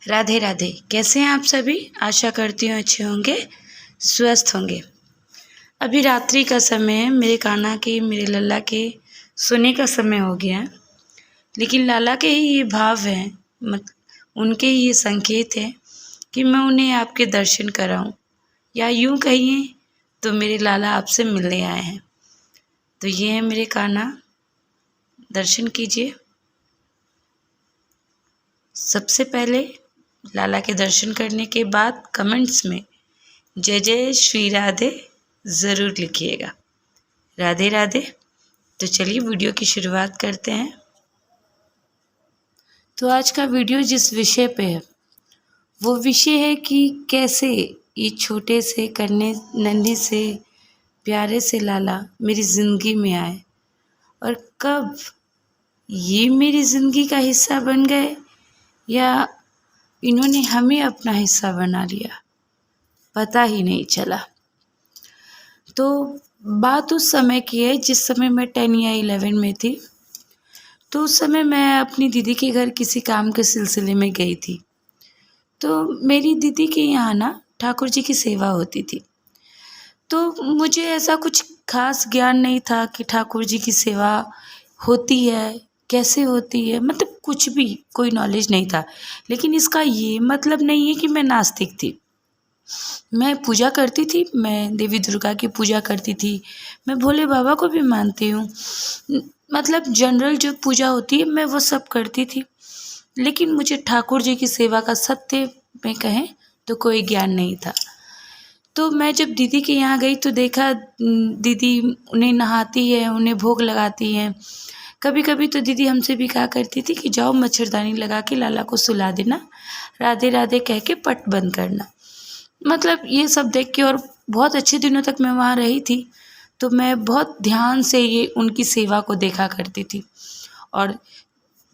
राधे राधे। कैसे हैं आप सभी? आशा करती हूँ अच्छे होंगे, स्वस्थ होंगे। अभी रात्रि का समय है, मेरे कान्हा के, मेरे लल्ला के सोने का समय हो गया है। लेकिन लाला के ही ये भाव हैं, उनके ही ये संकेत हैं कि मैं उन्हें आपके दर्शन कराऊं, या यूं कहिए तो मेरे लाला आपसे मिलने आए हैं। तो ये है मेरे कान्हा, दर्शन कीजिए। सबसे पहले लाला के दर्शन करने के बाद कमेंट्स में जय जय श्री राधे ज़रूर लिखिएगा। राधे राधे। तो चलिए वीडियो की शुरुआत करते हैं। तो आज का वीडियो जिस विषय पे है वो विषय है कि कैसे ये छोटे से करने नन्हे से प्यारे से लाला मेरी ज़िंदगी में आए और कब ये मेरी ज़िंदगी का हिस्सा बन गए या इन्होंने हमें अपना हिस्सा बना लिया, पता ही नहीं चला। तो बात उस समय की है जिस समय मैं 10 या 11 में थी। तो उस समय मैं अपनी दीदी के घर किसी काम के सिलसिले में गई थी। तो मेरी दीदी के यहाँ ना ठाकुर जी की सेवा होती थी। तो मुझे ऐसा कुछ खास ज्ञान नहीं था कि ठाकुर जी की सेवा होती है, कैसे होती है, मतलब कुछ भी कोई नॉलेज नहीं था। लेकिन इसका ये मतलब नहीं है कि मैं नास्तिक थी। मैं पूजा करती थी, मैं देवी दुर्गा की पूजा करती थी, मैं भोले बाबा को भी मानती हूँ। मतलब जनरल जो पूजा होती है मैं वो सब करती थी। लेकिन मुझे ठाकुर जी की सेवा का सत्य में कहें तो कोई ज्ञान नहीं था। तो मैं जब दीदी के यहाँ गई तो देखा दीदी उन्हें नहाती है, उन्हें भोग लगाती हैं। कभी कभी तो दीदी हमसे भी कहा करती थी कि जाओ मच्छरदानी लगा के लाला को सुला देना, राधे राधे कह के पट बंद करना। मतलब ये सब देख के, और बहुत अच्छे दिनों तक मैं वहाँ रही थी, तो मैं बहुत ध्यान से ये उनकी सेवा को देखा करती थी। और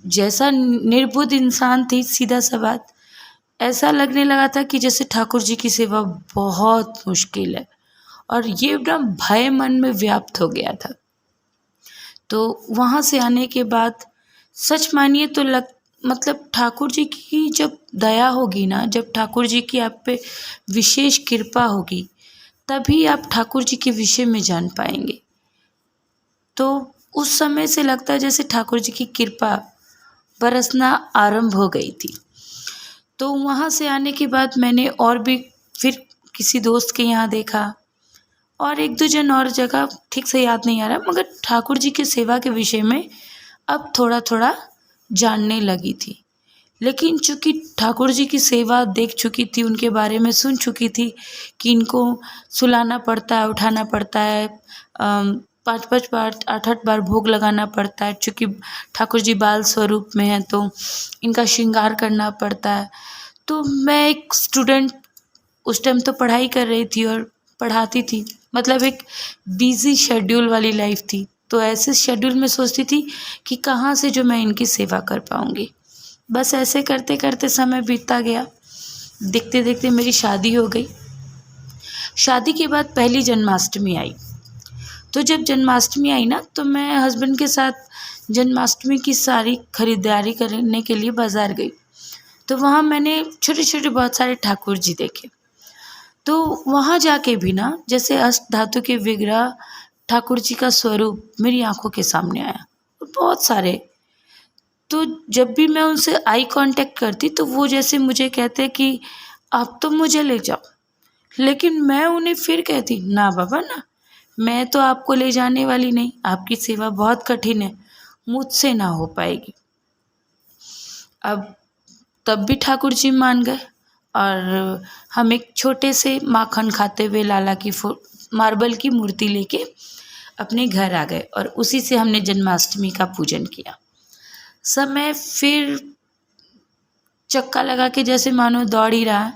जैसा निर्बुद्ध इंसान थी, सीधा सा बात, ऐसा लगने लगा था कि जैसे ठाकुर जी की सेवा बहुत मुश्किल है, और ये एकदम भय मन में व्याप्त हो गया था। तो वहाँ से आने के बाद सच मानिए तो मतलब ठाकुर जी की जब दया होगी ना, जब ठाकुर जी की आप पे विशेष कृपा होगी, तभी आप ठाकुर जी के विषय में जान पाएंगे। तो उस समय से लगता है जैसे ठाकुर जी की कृपा बरसना आरंभ हो गई थी। तो वहाँ से आने के बाद मैंने और भी फिर किसी दोस्त के यहाँ देखा, और एक दो जन और जगह, ठीक से याद नहीं आ रहा, मगर ठाकुर जी की सेवा के विषय में अब थोड़ा थोड़ा जानने लगी थी। लेकिन चूँकि ठाकुर जी की सेवा देख चुकी थी, उनके बारे में सुन चुकी थी कि इनको सुलाना पड़ता है, उठाना पड़ता है, 5-5 बार 8-8 बार भोग लगाना पड़ता है, चूँकि ठाकुर जी बाल स्वरूप में हैं तो इनका श्रृंगार करना पड़ता है। तो मैं एक स्टूडेंट उस टाइम तो पढ़ाई कर रही थी और पढ़ाती थी, मतलब एक बिज़ी शेड्यूल वाली लाइफ थी। तो ऐसे शेड्यूल में सोचती थी कि कहाँ से जो मैं इनकी सेवा कर पाऊँगी। बस ऐसे करते करते समय बीतता गया। देखते देखते मेरी शादी हो गई। शादी के बाद पहली जन्माष्टमी आई। तो जब जन्माष्टमी आई ना, तो मैं हस्बैंड के साथ जन्माष्टमी की सारी खरीदारी करने के लिए बाज़ार गई। तो वहाँ मैंने छोटे छोटे बहुत सारे ठाकुर जी देखे। तो वहाँ जाके भी ना, जैसे अष्ट धातु के विग्रह ठाकुर जी का स्वरूप मेरी आंखों के सामने आया, बहुत सारे। तो जब भी मैं उनसे आई कांटेक्ट करती तो वो जैसे मुझे कहते कि आप तो मुझे ले जाओ, लेकिन मैं उन्हें फिर कहती ना बाबा ना, मैं तो आपको ले जाने वाली नहीं, आपकी सेवा बहुत कठिन है, मुझसे ना हो पाएगी। अब तब भी ठाकुर जी मान गए, और हम एक छोटे से माखन खाते हुए लाला की मार्बल की मूर्ति लेके अपने घर आ गए, और उसी से हमने जन्माष्टमी का पूजन किया। समय फिर चक्का लगा के जैसे मानो दौड़ ही रहा।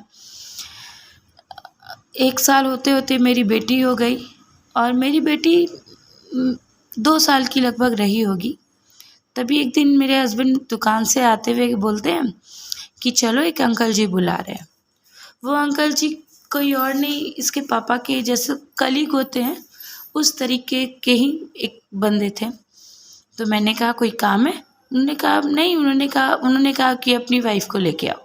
1 साल होते होते मेरी बेटी हो गई, और मेरी बेटी 2 साल की लगभग रही होगी। तभी एक दिन मेरे हस्बैंड दुकान से आते हुए बोलते हैं कि चलो एक अंकल जी बुला रहे हैं। वो अंकल जी कोई और नहीं, इसके पापा के जैसे कलीग होते हैं उस तरीके के ही एक बंदे थे। तो मैंने कहा कोई काम है? उन्होंने कहा नहीं, उन्होंने कहा कि अपनी वाइफ को लेके आओ।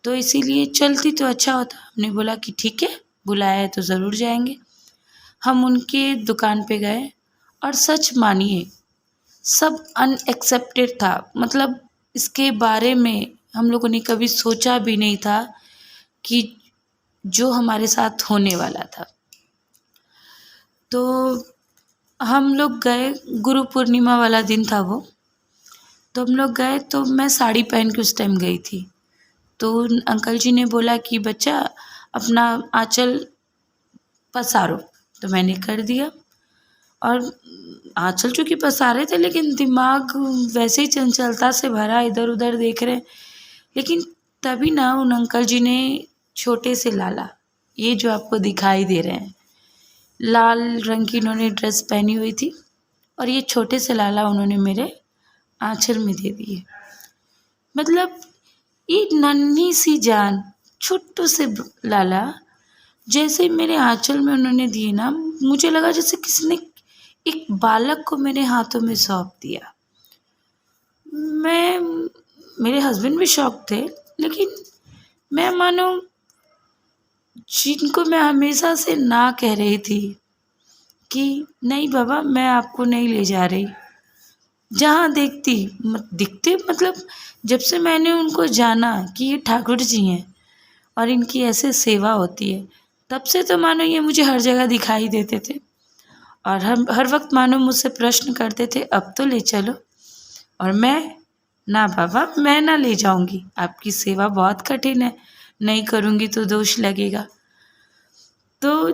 तो इसीलिए चलती तो अच्छा होता। हमने बोला कि ठीक है, बुलाया है तो ज़रूर जाएंगे। हम उनके दुकान पे गए और सच मानिए सब अनएक्सेप्टेड था। मतलब इसके बारे में हम लोगों ने कभी सोचा भी नहीं था कि जो हमारे साथ होने वाला था। तो हम लोग गए, गुरु पूर्णिमा वाला दिन था वो। तो हम लोग गए, तो मैं साड़ी पहन के उस टाइम गई थी। तो उन अंकल जी ने बोला कि बच्चा अपना आँचल पसारो, तो मैंने कर दिया। और आँचल चूँकि पसारे थे, लेकिन दिमाग वैसे ही चंचलता से भरा, इधर उधर देख रहे। लेकिन तभी ना उन अंकल जी ने छोटे से लाला, ये जो आपको दिखाई दे रहे हैं, लाल रंग की इन्होंने ड्रेस पहनी हुई थी और ये छोटे से लाला उन्होंने मेरे आँचल में दे दिए। मतलब ये नन्ही सी जान, छोटू से लाला जैसे ही मेरे आँचल में उन्होंने दिए ना, मुझे लगा जैसे किसी ने एक बालक को मेरे हाथों में सौंप दिया। मैं, मेरे हस्बैंड भी शॉक थे, लेकिन मैं मानो जिनको मैं हमेशा से ना कह रही थी कि नहीं बाबा मैं आपको नहीं ले जा रही, जहाँ दिखते मतलब जब से मैंने उनको जाना कि ये ठाकुर जी हैं और इनकी ऐसे सेवा होती है, तब से तो मानो ये मुझे हर जगह दिखाई देते थे। और हम हर वक्त मानो मुझसे प्रश्न करते थे अब तो ले चलो। और मैं, ना बाबा मैं ना ले जाऊंगी, आपकी सेवा बहुत कठिन है, नहीं करूंगी तो दोष लगेगा। तो